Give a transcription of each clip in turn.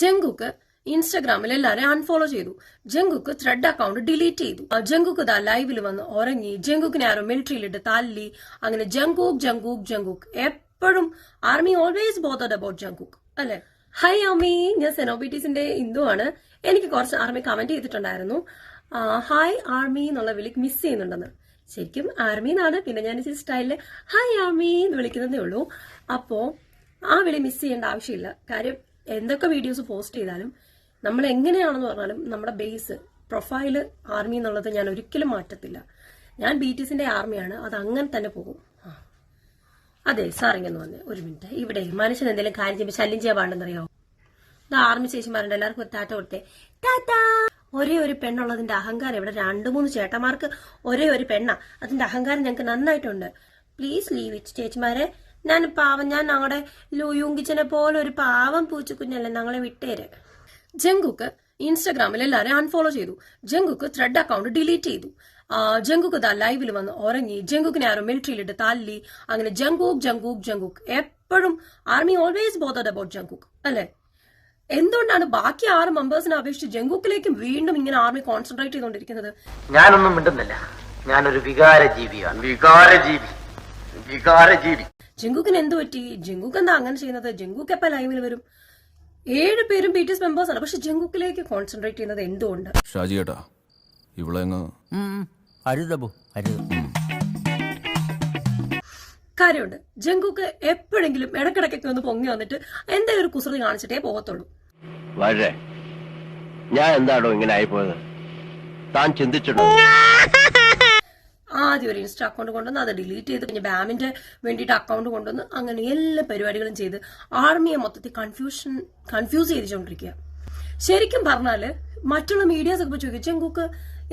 ജങ്കുക്ക് ഇൻസ്റ്റഗ്രാമിൽ എല്ലാവരെയും അൺഫോളോ ചെയ്തു. ജങ്കുക്ക് ത്രെഡ് അക്കൗണ്ട് ഡിലീറ്റ് ചെയ്തു. ജങ്കുക്ക് ദാ ലൈവിൽ വന്ന് ഉറങ്ങി. ജങ്കുക്കിനെ ആരോ മിലിറ്ററിയിലിട്ട് തല്ലി. അങ്ങനെ ജങ്കുക്ക് എപ്പോഴും ആർമി ഓൾവേസ് ബോതർഡ് അബൌട്ട് ജങ്കുക്ക് അല്ലെ. ഹൈ ആർമി, ഞാൻ സെനോബിറ്റീസിന്റെ ഇന്ദു ആണ്. എനിക്ക് കുറച്ച് ആർമി കമന്റ് ചെയ്തിട്ടുണ്ടായിരുന്നു, ഹായ് ആർമി എന്നുള്ള വിളിക്ക് മിസ് ചെയ്യുന്നുണ്ടെന്ന്. ശരിക്കും ആർമി എന്നാണ്, പിന്നെ ഞാൻ ഇച്ചിരി സ്റ്റൈലില് ഹായ് ആർമി എന്ന് വിളിക്കുന്നതേ ഉള്ളൂ. അപ്പോ ആ വിളി മിസ് ചെയ്യേണ്ട ആവശ്യമില്ല. കാര്യം എന്തൊക്കെ വീഡിയോസ് പോസ്റ്റ് ചെയ്താലും നമ്മൾ എങ്ങനെയാണെന്ന് പറഞ്ഞാലും നമ്മുടെ ബേസ് പ്രൊഫൈല് ആർമി എന്നുള്ളത് ഞാൻ ഒരിക്കലും മാറ്റത്തില്ല. ഞാൻ BTSന്റെ ആർമിയാണ്, അത് അങ്ങനെ തന്നെ പോകും. അതെ സാറിങ്ങെന്ന് വന്നേ, ഒരു മിനിറ്റ്. ഇവിടെ മനുഷ്യൻ എന്തെങ്കിലും കാര്യം ചെയ്യുമ്പോൾ ശല്യം ചെയ്യാൻ പാടെന്നറിയാവോ? ആർമി ചേച്ചിമാരുണ്ട്, എല്ലാവർക്കും ഒരു ടാറ്റ കൊടുത്തേ. ടാറ്റാ. ഒരേ ഒരു പെണ്ണുള്ളതിന്റെ അഹങ്കാരം ഇവിടെ 2-3 ചേട്ടന്മാർക്ക് ഒരേ ഒരു പെണ്ണ, അതിന്റെ അഹങ്കാരം ഞങ്ങൾക്ക് നന്നായിട്ടുണ്ട്. പ്ലീസ് ലീവ് ഇറ്റ് ചേച്ചിമാരെ. ഞാൻ പാവം, ഞാൻ ഞങ്ങളുടെ ലൂയൂങ്കിച്ചനെ പോലെ ഒരു പാവം പൂച്ചക്കുഞ്ഞല്ലേ, ഞങ്ങളെ വിട്ടേര്. ജങ്കുക്ക് ഇൻസ്റ്റഗ്രാമിൽ എല്ലാവരെയും അൺഫോളോ ചെയ്തു. ജങ്കുക്ക് ത്രെഡ് അക്കൗണ്ട് ഡിലീറ്റ് ചെയ്തു. ജങ്കുക്ക് ദാ ലൈവിൽ വന്ന് ഉറങ്ങി. ജങ്കുക്കിനെ ആരോ മിലിറ്ററിയിലിട്ട് തല്ലി. അങ്ങനെ ജങ്കുക്ക് എപ്പോഴും ആർമി ഓൾവേസ് ബോതർഡ് അബൌട്ട് ജങ്കുക്ക് അല്ലെ. എന്തുകൊണ്ടാണ് ബാക്കി 6 മെമ്പേഴ്സിനെ അപേക്ഷിച്ച് ജങ്കുക്കിലേക്കും വീണ്ടും ഇങ്ങനെ ആർമി കോൺസെൻട്രേറ്റ് ചെയ്തുകൊണ്ടിരിക്കുന്നത്? ഞാനൊന്നും മിണ്ടുന്നില്ല, ഞാനൊരു വികാരജീവിയാണ്. വികാരജീവി. ജങ്കുക്കിന് എന്ത് പറ്റി? ജങ്കുക്ക് എന്താ അങ്ങനെ ചെയ്യുന്നത്? ജങ്കുക്ക് എപ്പ ലൈവിൽ വരും? 7 പേരും BTS മെമ്പേഴ്സ് ആണ്, പക്ഷെ ജങ്കുക്കിലേക്ക് കോൺസെൻട്രേറ്റ് ചെയ്യുന്നത് എന്തുകൊണ്ട്? ഷാജിയേട്ടാ, കാര്യമുണ്ട്. ജങ്കുക്ക് എപ്പോഴെങ്കിലും ഇടക്കിടക്കൊക്കെ ഒന്ന് പൊങ്ങി വന്നിട്ട് എന്തെങ്കിലും ഒരു കുസൃതി കാണിച്ചിട്ടേ പോകത്തുള്ളൂ. ഞാൻ എന്താണോ ഇങ്ങനെ ആയിപ്പോയത്, താൻ ചിന്തിച്ചിട്ടോ? ആദ്യം ഒരു ഇൻസ്റ്റ അക്കൗണ്ട് കൊണ്ടുവന്ന് അത് ഡിലീറ്റ് ചെയ്ത് പിന്നെ ബാമിന്റെ വേണ്ടിയിട്ട് അക്കൗണ്ട് കൊണ്ടുവന്ന് അങ്ങനെ എല്ലാ പരിപാടികളും ചെയ്ത് ആർമിയെ മൊത്തത്തിൽ കൺഫ്യൂസ് ചെയ്തുകൊണ്ടിരിക്കുക. ശരിക്കും പറഞ്ഞാല് മറ്റുള്ള മീഡിയാസ് ഒക്കെ ചോദിക്കും, ജങ്കുക്ക്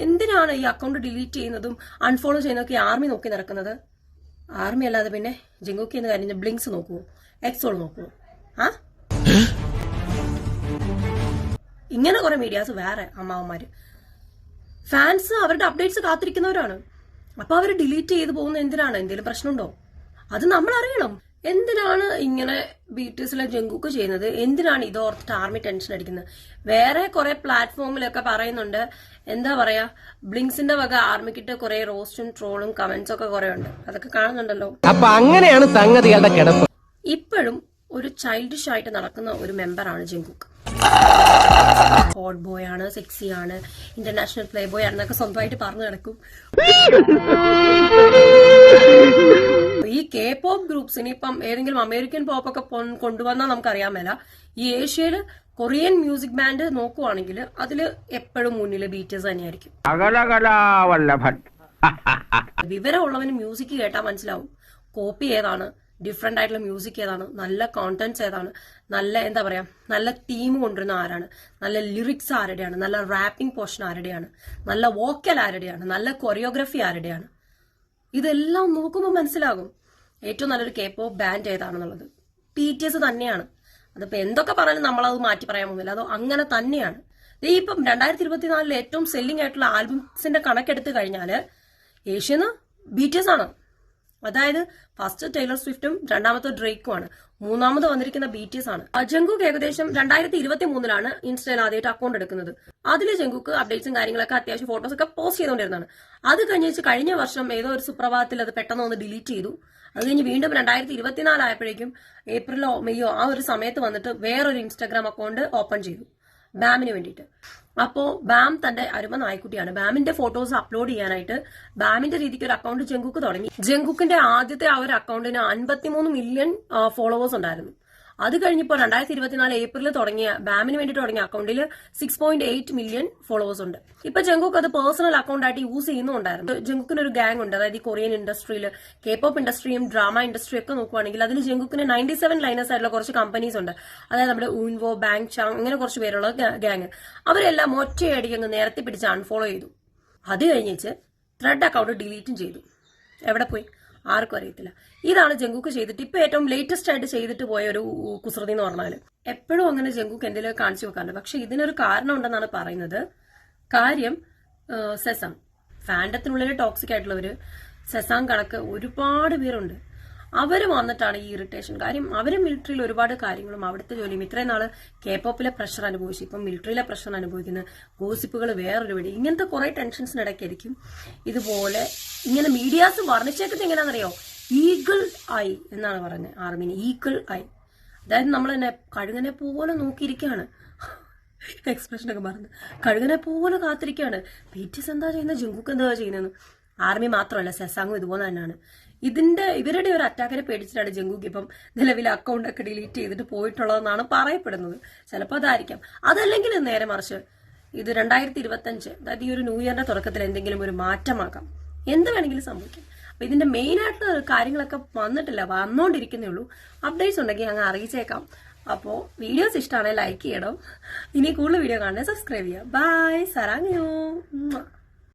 എന്തിനാണ് ഈ അക്കൗണ്ട് ഡിലീറ്റ് ചെയ്യുന്നതും അൺഫോളോ ചെയ്യുന്നതൊക്കെ ആർമി നോക്കി നടക്കുന്നത്? ആർമി അല്ലാതെ പിന്നെ ജങ്കുക്ക് എന്ന് കാര്യം ബ്ലിങ്ക്സ് നോക്കുവോ, എക്സോൾ നോക്കുവോ? ഇങ്ങനെ കുറെ മീഡിയാസ് വേറെ അമ്മാവന്മാര്. ഫാൻസ് അവരുടെ അപ്ഡേറ്റ്സ് കാത്തിരിക്കുന്നവരാണ്. അപ്പൊ അവർ ഡിലീറ്റ് ചെയ്ത് പോകുന്ന എന്തിനാണ്? എന്തെങ്കിലും പ്രശ്നമുണ്ടോ? അത് നമ്മൾ അറിയണം. എന്തിനാണ് ഇങ്ങനെ BTSലെ ജങ്കുക്ക് ചെയ്യുന്നത്? എന്തിനാണ് ഇതോർത്തിട്ട് ആർമി ടെൻഷൻ അടിക്കുന്നത്? വേറെ കുറെ പ്ലാറ്റ്ഫോമിലൊക്കെ പറയുന്നുണ്ട്, എന്താ പറയാ, ബ്ലിങ്സിന്റെ വക ആർമിക്കിട്ട് കുറെ റോസ്റ്റും ട്രോളും കമന്റ്സ് ഒക്കെ കുറെ ഉണ്ട്, അതൊക്കെ കാണുന്നുണ്ടല്ലോ. അപ്പൊ അങ്ങനെയാണ് സംഗതികളുടെ കിടപ്പ്. ഇപ്പോഴും ഒരു ചൈൽഡിഷ് ആയിട്ട് നടക്കുന്ന ഒരു മെമ്പറാണ് ജങ്കുക്ക്. ഹോട്ട് ബോയ് ആണ്, സെക്സി ആണ്, ഇന്റർനാഷണൽ പ്ലേ ബോയ് ആണെന്നൊക്കെ സ്വന്തമായിട്ട് പറഞ്ഞു നടക്കും. ഈ K-pop ഗ്രൂപ്പ്സിന് ഇപ്പം ഏതെങ്കിലും അമേരിക്കൻ പോപ്പ് ഒക്കെ കൊണ്ടുവന്നാൽ നമുക്കറിയാൻ മേല. ഈ ഏഷ്യയില് കൊറിയൻ മ്യൂസിക് ബാൻഡ് നോക്കുവാണെങ്കിൽ അതില് എപ്പോഴും മുന്നില് BTS തന്നെയായിരിക്കും. വിവരമുള്ളവന് മ്യൂസിക് കേട്ടാൽ മനസ്സിലാവും കോപ്പി ഏതാണ്, ഡിഫറെന്റ് ആയിട്ടുള്ള മ്യൂസിക് ഏതാണ്, നല്ല കോണ്ടന്റ്സ് ഏതാണ്, നല്ല എന്താ പറയാ, നല്ല തീം കൊണ്ടുവരുന്ന ആരാണ്, നല്ല ലിറിക്സ് ആരുടെയാണ്, നല്ല റാപ്പിംഗ് പോർഷൻ ആരുടെയാണ്, നല്ല വോക്കൽ ആരുടെയാണ്, നല്ല കൊറിയോഗ്രഫി ആരുടെയാണ്. ഇതെല്ലാം നോക്കുമ്പോൾ മനസ്സിലാകും ഏറ്റവും നല്ലൊരു K-pop ബാൻഡ് ഏതാണെന്നുള്ളത്. BTS തന്നെയാണ്. അതിപ്പോ എന്തൊക്കെ പറഞ്ഞാലും നമ്മളത് മാറ്റി പറയാൻ പോകുന്നില്ല, അതോ അങ്ങനെ തന്നെയാണ്. ഇപ്പം 2024 ഏറ്റവും സെല്ലിംഗ് ആയിട്ടുള്ള ആൽബംസിന്റെ കണക്കെടുത്ത് കഴിഞ്ഞാല് ഏഷ്യന്ന് BTS ആണ്. അതായത് ഫസ്റ്റ് ടൈലർ സ്വിഫ്റ്റും രണ്ടാമത്തെ ഡ്രേക്കും ആണ്, മൂന്നാമത് വന്നിരിക്കുന്ന BTS ആണ്. ജങ്കുക്ക് ഏകദേശം 2023 ഇൻസ്റ്റയിൽ ആദ്യമായിട്ട് അക്കൗണ്ട് എടുക്കുന്നത്. അതില് ജങ്കുക്ക് അപ്ഡേറ്റ്സും കാര്യങ്ങളൊക്കെ അത്യാവശ്യം ഫോട്ടോസ് ഒക്കെ പോസ്റ്റ് ചെയ്തുകൊണ്ടിരുന്നതാണ്. അത് കഴിഞ്ഞ വർഷം ഏതോ ഒരു സുപ്രഭാതത്തിൽ അത് പെട്ടെന്ന് ഒന്ന് ഡിലീറ്റ് ചെയ്തു. അത് കഴിഞ്ഞ് വീണ്ടും 2024 ആയപ്പോഴേക്കും ഏപ്രിലോ മെയ്യോ ആ ഒരു സമയത്ത് വന്നിട്ട് വേറൊരു ഇൻസ്റ്റാഗ്രാം അക്കൗണ്ട് ഓപ്പൺ ചെയ്തു ബാമിന് വേണ്ടിയിട്ട്. അപ്പോ ബാം തന്റെ അരുമ നായ്ക്കുട്ടിയാണ്. ബാമിന്റെ ഫോട്ടോസ് അപ്ലോഡ് ചെയ്യാനായിട്ട് ബാമിന്റെ രീതിക്ക് ഒരു അക്കൗണ്ട് ജങ്കുക്ക് തുടങ്ങി. ജങ്കുക്കിന്റെ ആദ്യത്തെ ആ ഒരു അക്കൗണ്ടിന് 53 മില്യൺ ഫോളോവേഴ്സ് ഉണ്ടായിരുന്നു. അത് കഴിഞ്ഞപ്പോൾ 2024 ഏപ്രിലിൽ തുടങ്ങിയ ബാമിന് വേണ്ടി തുടങ്ങിയ അക്കൗണ്ടിൽ 6.8 മില്യൺ ഫോളോവേഴ്സ് ഉണ്ട്. ഇപ്പൊ ജങ്കുക്ക് അത് പേഴ്സണൽ അക്കൗണ്ട് ആയിട്ട് യൂസ് ചെയ്യുന്നുണ്ടായിരുന്നു. ജങ്കുക്കിന് ഒരു ഗാങ് ഉണ്ട്, അതായത് ഈ കൊറിയൻ ഇൻഡസ്ട്രിയിൽ K-pop ഇൻഡസ്ട്രിയും ഡ്രാമ ഇൻഡസ്ട്രിയും ഒക്കെ നോക്കുവാണെങ്കിൽ അതിൽ ജങ്കുക്കിന് 97 ലൈനേഴ്സ് ആയിട്ടുള്ള കുറച്ച് കമ്പനീസ് ഉണ്ട്. അതായത് നമ്മുടെ ഊൻവോ, ബാങ് ചാങ് അങ്ങനെ കുറച്ച് പേരുള്ള ഗാങ്. അവരെല്ലാം ഒറ്റയടിക്ക് അങ്ങ് നേരത്തെ പിടിച്ച് അൺഫോളോ ചെയ്തു. അത് കഴിഞ്ഞിട്ട് ത്രെഡ് അക്കൗണ്ട് ഡിലീറ്റും ചെയ്തു. എവിടെ പോയി ആർക്കും അറിയത്തില്ല. ഇതാണ് ജങ്കുക്ക് ചെയ്തിട്ട് ഇപ്പൊ ഏറ്റവും ലേറ്റസ്റ്റ് ആയിട്ട് ചെയ്തിട്ട് പോയ ഒരു കുസൃതി എന്ന് പറഞ്ഞാല്. എപ്പോഴും അങ്ങനെ ജങ്കുക്ക് എന്തെങ്കിലും കാണിച്ചു വെക്കാറുണ്ട്, പക്ഷെ ഇതിനൊരു കാരണം ഉണ്ടെന്നാണ് പറയുന്നത്. കാര്യം സെസാങ് ഫാൻഡത്തിനുള്ളിൽ ടോക്സിക് ആയിട്ടുള്ളവര്, സെസാങ് കണക്ക് ഒരുപാട് പേരുണ്ട്. അവര് വന്നിട്ടാണ് ഈ ഇറിറ്റേഷൻ. കാര്യം അവര് മിലിറ്ററിയിൽ ഒരുപാട് കാര്യങ്ങളും അവിടുത്തെ ജോലിയും ഇത്രയും നാള് K-പോപ്പിലെ പ്രഷർ അനുഭവിച്ചു, ഇപ്പം മിലിറ്ററിയിലെ പ്രഷർ അനുഭവിക്കുന്ന ഗോസിപ്പുകൾ വേറൊരു വഴി. ഇങ്ങനത്തെ കുറെ ടെൻഷൻസിനിടയ്ക്കായിരിക്കും ഇതുപോലെ ഇങ്ങനെ മീഡിയാസ് വർണ്ണിച്ചേക്കുന്നത് എങ്ങനെയാണെന്നറിയോ? ഈഗിൾ ഐ എന്നാണ് പറഞ്ഞത് ആർമിന്. ഈഗിൾ ഐ, അതായത് നമ്മൾ തന്നെ കഴുകനെ പോലെ നോക്കിയിരിക്കുകയാണ്. എക്സ്പ്രഷനൊക്കെ മറന്ന് കഴുകനെ പോലെ കാത്തിരിക്കുകയാണ്. BTS എന്താ ചെയ്യുന്നത്, ജങ്കുക്ക് എന്താ ചെയ്യുന്നതെന്ന്. ആർമി മാത്രമല്ല, സെസാങ്ങും ഇതുപോലെ തന്നെയാണ്. ഇവരുടെ ഒരു അറ്റാക്കിനെ പേടിച്ചിട്ടാണ് ജങ്കുക്ക് ഇപ്പം നിലവിലെ അക്കൗണ്ടൊക്കെ ഡിലീറ്റ് ചെയ്തിട്ട് പോയിട്ടുള്ളതെന്നാണ് പറയപ്പെടുന്നത്. ചിലപ്പോൾ അതായിരിക്കാം. അതല്ലെങ്കിൽ നേരെ മറിച്ച് ഇത് 2025, അതായത് ഈ ഒരു ന്യൂ ഇയറിന്റെ തുടക്കത്തിൽ എന്തെങ്കിലും ഒരു മാറ്റമാക്കാം. എന്ത് വേണമെങ്കിലും സംഭവിക്കാം. അപ്പൊ ഇതിന്റെ മെയിൻ ആയിട്ടുള്ള കാര്യങ്ങളൊക്കെ വന്നിട്ടില്ല, വന്നോണ്ടിരിക്കുന്നേ ഉള്ളൂ. അപ്ഡേറ്റ്സ് ഉണ്ടെങ്കിൽ അങ്ങ് അറിയിച്ചേക്കാം. അപ്പോൾ വീഡിയോസ് ഇഷ്ടമാണെങ്കിൽ ലൈക്ക് ചെയ്യണം. ഇനി കൂടുതൽ വീഡിയോ കാണാൻ സബ്സ്ക്രൈബ് ചെയ്യാം. ബൈ, സരാങ്ങയോ.